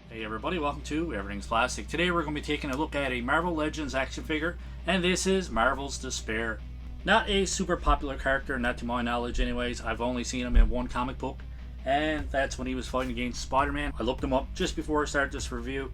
Hey everybody, welcome to Everything's Plastic. Today we're going to be taking a look at a Marvel Legends action figure, and this is Marvel's dspayre. Not a super popular character, not to my knowledge anyways. I've only seen him in one comic book, and that's when he was fighting against Spider-Man. I looked him up just before I started this review.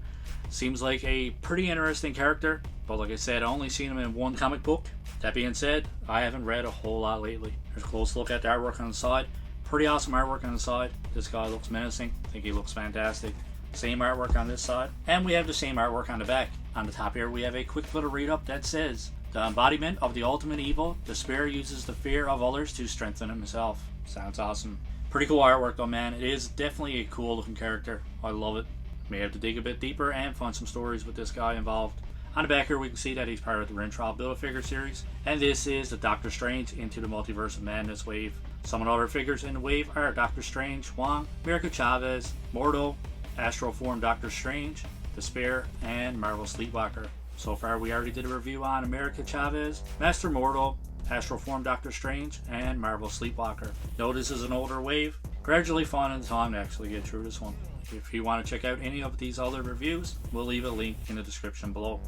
Seems like a pretty interesting character, but like I said, I only seen him in one comic book. That being said, I haven't read a whole lot lately. There's a close look at the artwork on the side. Pretty awesome artwork on the side. This guy looks menacing. I think he looks fantastic. Same artwork on this side, and we have the same artwork on the back. On the top here we have a quick little read up that says, "The embodiment of the ultimate evil, dspayre uses the fear of others to strengthen himself." Sounds awesome. Pretty cool artwork though, man. It is definitely a cool looking character. I love it. May have to dig a bit deeper and find some stories with this guy involved. On the back here we can see that he's part of the Rintrah Build-A-Figure series, and this is the Doctor Strange Into the Multiverse of Madness wave. Some of the other figures in the wave are Doctor Strange, Wong, America Chavez, Mordo, Astral Form Doctor Strange, dspayre, and Marvel Sleepwalker. So far we already did a review on America Chavez, Master Mordo, Astral Form Doctor Strange, and Marvel Sleepwalker. Though this is an older wave, gradually finding the time to actually get through this one. If you want to check out any of these other reviews, we'll leave a link in the description below.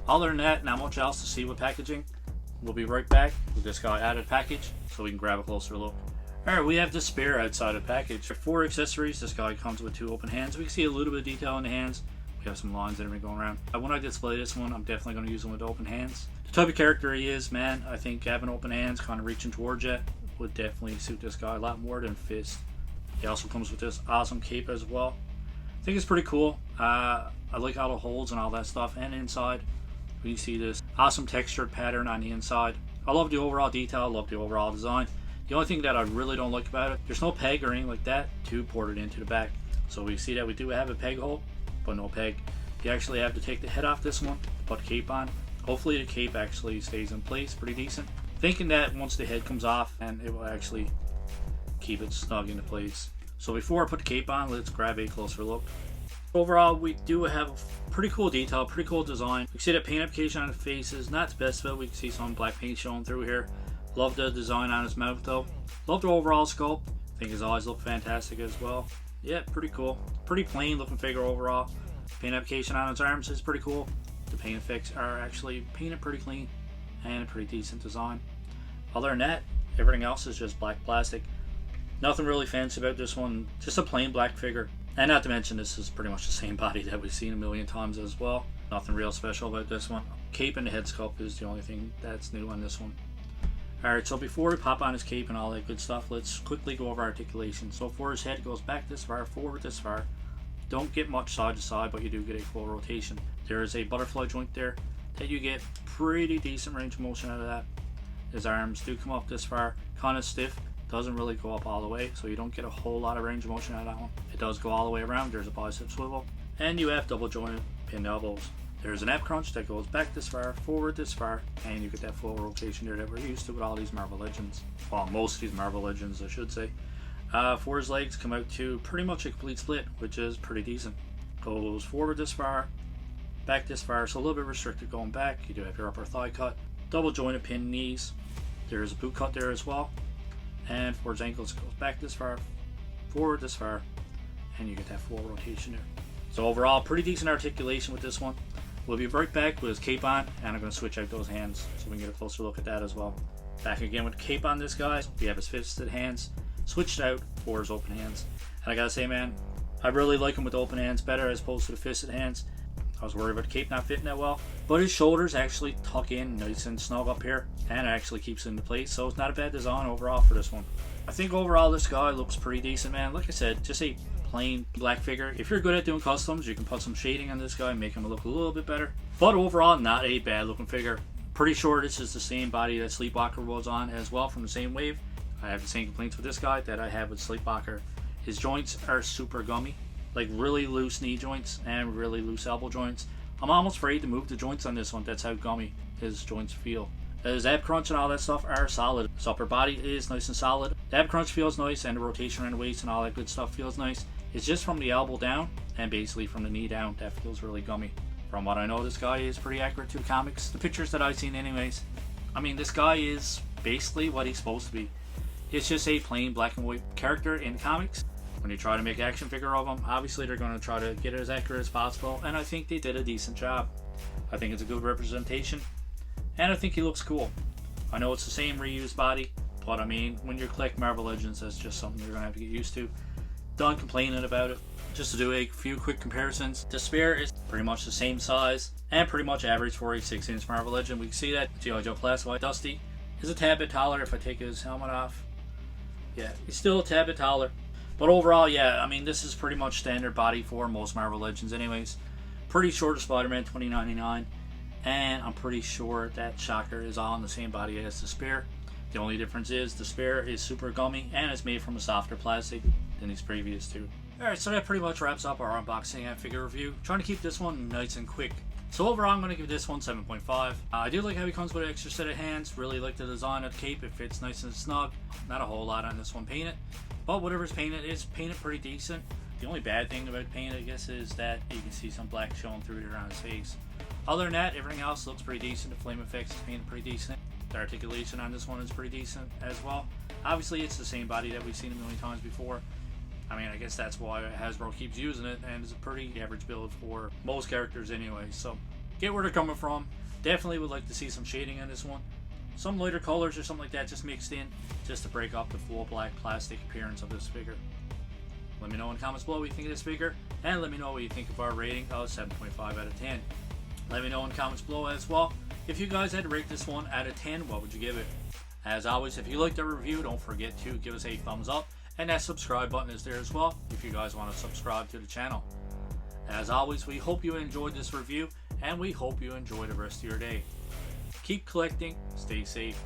Other than that, not much else to see with packaging. We'll be right back with this guy added package so we can grab a closer look. Alright, we have dspayre outside of the package. For 4 accessories, this guy comes with 2 open hands. We can see a little bit of detail in the hands. We have some lines that are going around. When I display this one, I'm definitely going to use him with open hands. The type of character he is, man, I think having open hands, kind of reaching towards you, would definitely suit this guy a lot more than fist. He also comes with this awesome cape as well. I think it's pretty cool. I like all the holes and all that stuff. And inside, we see this awesome textured pattern on the inside. I love the overall detail. I love the overall design. The only thing that I really don't like about it, there's no peg or anything like that to port it into the back. So we see that we do have a peg hole, but no peg. You actually have to take the head off this one, put the cape on. Hopefully the cape actually stays in place pretty decent. Thinking that once the head comes off, and it will actually keep it snug into place. So before I put the cape on, let's grab a closer look. Overall, we do have a pretty cool detail, pretty cool design. We can see that paint application on the face is not the best fit. We can see some black paint showing through here. Love the design on his mouth though. Love the overall sculpt. I think his eyes look fantastic as well. Yeah, pretty cool. Pretty plain looking figure overall. Paint application on his arms is pretty cool. The paint effects are actually painted pretty clean and a pretty decent design. Other than that, everything else is just black plastic. Nothing really fancy about this one. Just a plain black figure. And not to mention this is pretty much the same body that we've seen a million times as well. Nothing real special about this one. Cape and the head sculpt is the only thing that's new on this one. Alright, so before we pop on his cape and all that good stuff, let's quickly go over articulation. So for his head, goes back this far, forward this far. Don't get much side to side, but you do get a full rotation. There is a butterfly joint there that you get pretty decent range of motion out of that. His arms do come up this far, kind of stiff. Doesn't really go up all the way, so you don't get a whole lot of range of motion out of that one. It does go all the way around. There's a bicep swivel, and you have double jointed pinned elbows. There's an ab crunch that goes back this far, forward this far, and you get that full rotation there that we're used to with all these Marvel Legends. Well, most of these Marvel Legends, I should say. For his legs, come out to pretty much a complete split, which is pretty decent. Goes forward this far, back this far, so a little bit restricted going back. You do have your upper thigh cut, double jointed pinned knees. There's a boot cut there as well. And for his ankles, it goes back this far, forward this far, and you get that full rotation there. So overall, pretty decent articulation with this one. We'll be right back with his cape on, and I'm going to switch out those hands so we can get a closer look at that as well. Back again with the cape on this guy. We have his fisted hands switched out for his open hands. And I gotta say, man, I really like him with the open hands better as opposed to the fisted hands. I was worried about the cape not fitting that well, but his shoulders actually tuck in nice and snug up here, and it actually keeps it into place, so it's not a bad design overall for this one. I think overall this guy looks pretty decent, man. Like I said, just a plain black figure. If you're good at doing customs, you can put some shading on this guy and make him look a little bit better. But overall, not a bad looking figure. Pretty sure this is the same body that Sleepwalker was on as well from the same wave. I have the same complaints with this guy that I have with Sleepwalker. His joints are super gummy, like really loose knee joints and really loose elbow joints. I'm almost afraid to move the joints on this one. That's how gummy his joints feel. His ab crunch and all that stuff are solid. His upper body is nice and solid. The ab crunch feels nice, and the rotation around the waist and all that good stuff feels nice. It's just from the elbow down and basically from the knee down that feels really gummy. From what I know, this guy is pretty accurate to the comics. The pictures that I've seen anyways. I mean, this guy is basically what he's supposed to be. It's just a plain black and white character in comics. When you try to make action figure of them, obviously they're going to try to get it as accurate as possible, and I think they did a decent job. I think it's a good representation, and I think he looks cool. I know it's the same reused body, but I mean, when you collect Marvel Legends, that's just something you're going to have to get used to. Done complaining about it. Just to do a few quick comparisons, dspayre is pretty much the same size and pretty much average for a 6-inch Marvel Legend. We can see that G.I. Joe Classified Dusty is a tad bit taller if I take his helmet off. Yeah, he's still a tad bit taller. But overall, yeah, I mean, this is pretty much standard body for most Marvel Legends anyways. Pretty short of Spider-Man 2099. And I'm pretty sure that Shocker is all in the same body as dspayre. The only difference is dspayre is super gummy and it's made from a softer plastic than these previous two. Alright, so that pretty much wraps up our unboxing and figure review. Trying to keep this one nice and quick. So overall, I'm going to give this one 7.5. I do like how he comes with an extra set of hands. Really like the design of the cape. It fits nice and snug. Not a whole lot on this one painted. But whatever's painted is painted pretty decent. The only bad thing about painted, I guess, is that you can see some black showing through there on his face. Other than that, everything else looks pretty decent. The flame effects is painted pretty decent. The articulation on this one is pretty decent as well. Obviously, it's the same body that we've seen a million times before. I mean, I guess that's why Hasbro keeps using it, and it's a pretty average build for most characters anyway. So, get where they're coming from. Definitely would like to see some shading on this one. Some lighter colors or something like that just mixed in, just to break up the full black plastic appearance of this figure. Let me know in the comments below what you think of this figure, and let me know what you think of our rating of 7.5 out of 10. Let me know in the comments below as well, if you guys had to rate this one out of 10, what would you give it? As always, if you liked our review, don't forget to give us a thumbs up. And that subscribe button is there as well if you guys want to subscribe to the channel. As always, we hope you enjoyed this review and we hope you enjoy the rest of your day. Keep collecting, stay safe,